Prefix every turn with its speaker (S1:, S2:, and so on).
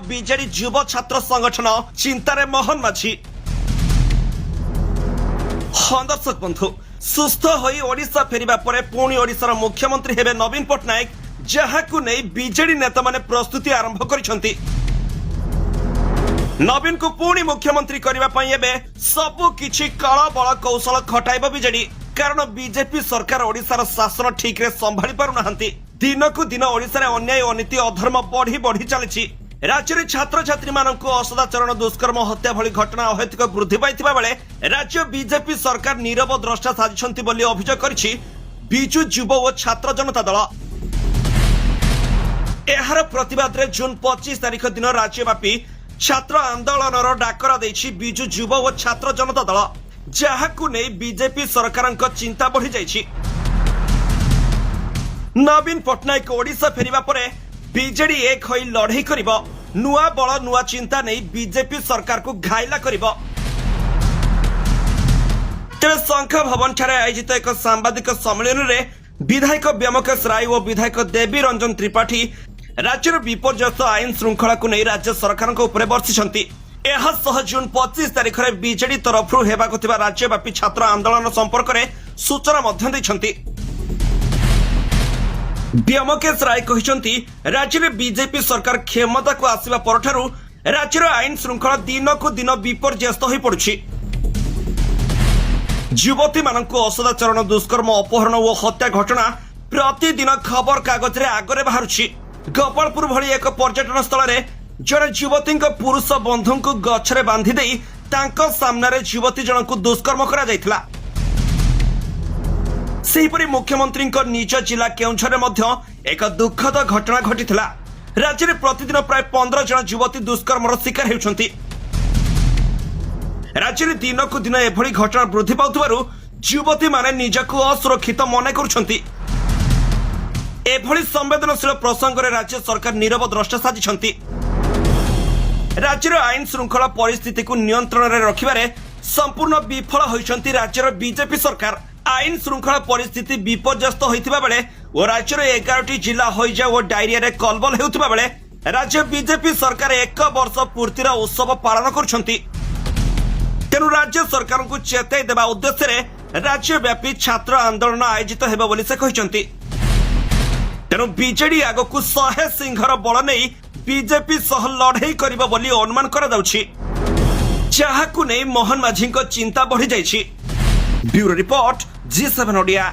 S1: BJD युव छात्र संगठन चिंतार मोहन माझी। हाँ दर्शक बंधु, सुस्थ होई ओडिशा फेरिबा परे पुणी ओडिशार मुख्यमंत्री हेबे नवीन पट्टनायक, जहाकु नै बीजेडी नेता माने प्रस्तुति आरंभ करिसंती। नवीन को पुणी मुख्यमंत्री करबा पई एबे सबु किछि कळ बळ कौशल खटाइबो बीजेडी, कारण बीजेपी सरकार ओडिशार शासन ठीक रे संभाळी पारु नाहंती। दिनकु दिन ओडिशा रे अन्याय अनीति अधर्म बढ़ी बढ़ी चलीछि। राज्य में छात्र छात्री मानक असदाचरण दुष्कर्म हत्या भली घटना अहेतुक वृद्धि पाइथिबा बेले राज्य बीजेपी सरकार नीरव द्रष्टा साजिछंती बोली अभियोग करिछि बिजु युव और छात्र जनता दल। एहार प्रतिवाद रे जून 25 तारिख दिन राज्यव्यापी छात्र आंदोलन डाकरा देछि बिजु युव और छात्र जनता दल, जहाकु नै बीजेपी सरकारक चिंता बढ़ी जाइछि। नवीन पट्टनायक ओडिशा फेरिबा परे बीजेडी एक होई लड़ाई करिबो, नुआ बळ नुआ चिंता नै बीजेपी सरकार को घायला करिबो। तेरे संघ भवन ठारे आयोजित एक सांबादिक सम्मेलन रे विधायक व्योमकेश राय और विधायक देवी रंजन त्रिपाठी राज्यर विपर्यस्त आईन श्रृंखला को नहीं राज्य सरकार उपरे बर्षिछंती। एहा सह जून 25 तारिख रे बीजेडी तरफ हेबाकु थिबा राज्यव्यापी छात्र आंदोलन संपर्क में सूचना मध्य दैछंती। व्योमकेश राय कहिसंती राज्य में बीजेपी सरकार क्षमता को आसिबा परठारु राज्यर आईन श्रृंखला दिन को दिन विपर्यस्त होई पड़ुछि। युवती मानक असदाचरण दुष्कर्म अपहरण और हत्या घटना प्रतिदिन खबर कागज रे आगरे बाहरुछि। गोपालपुर भली एक पर्यटन स्थल रे जड़े युवती पुरुष बंधु को गछरे बांधी देई तांको सामने रे युवती जन को दुष्कर्म करा जायथिला। सेहीपरि मुख्यमंत्री निज जिला केउंझर मध्य एक दुखद घटना घटिथिला। राज्य में प्रतिदिन प्राय 15 जन युवती दुष्कर्मर शिकार हेउछंती। राज्य में दिन को दिन एभली घटना वृद्धि पाउथिबारु युवती माने निजको असुरक्षित मने करुछंती। एभली संवेदनशील प्रसंग रे राज्य सरकार नीरव द्रष्टा साजिछंती। राज्यर आईन श्रृंखला परिस्थिति को नियंत्रण रे रखिबारे संपूर्ण विफल होइछंती राज्यर बीजेपी सरकार। आईन श्रृंखला परिस्थिति विपर्यस्त होइथिबा बेले ओ राज्यर 11टी जिला होइजा और डायरिया रे कलबल हेउथिबा बेले राज्य बीजेपी सरकार 1 वर्ष पूर्तिर उत्सव पालन करुछंती। तेनु राज्य सरकार को चेताई देबा उद्देश्य रे राज्यव्यापी छात्र आंदोलन आयोजित हेबो बोली से कहिसंती। तेनु बीजेडी आगकु 100 सिंहर बळ नै बीजेपी सह लड़ाई करिबो बोली अनुमान करा जाउछि, जहाकु नै मोहन माझी चिंता बढ़ी जाइछि। Bureau report G7 Odia.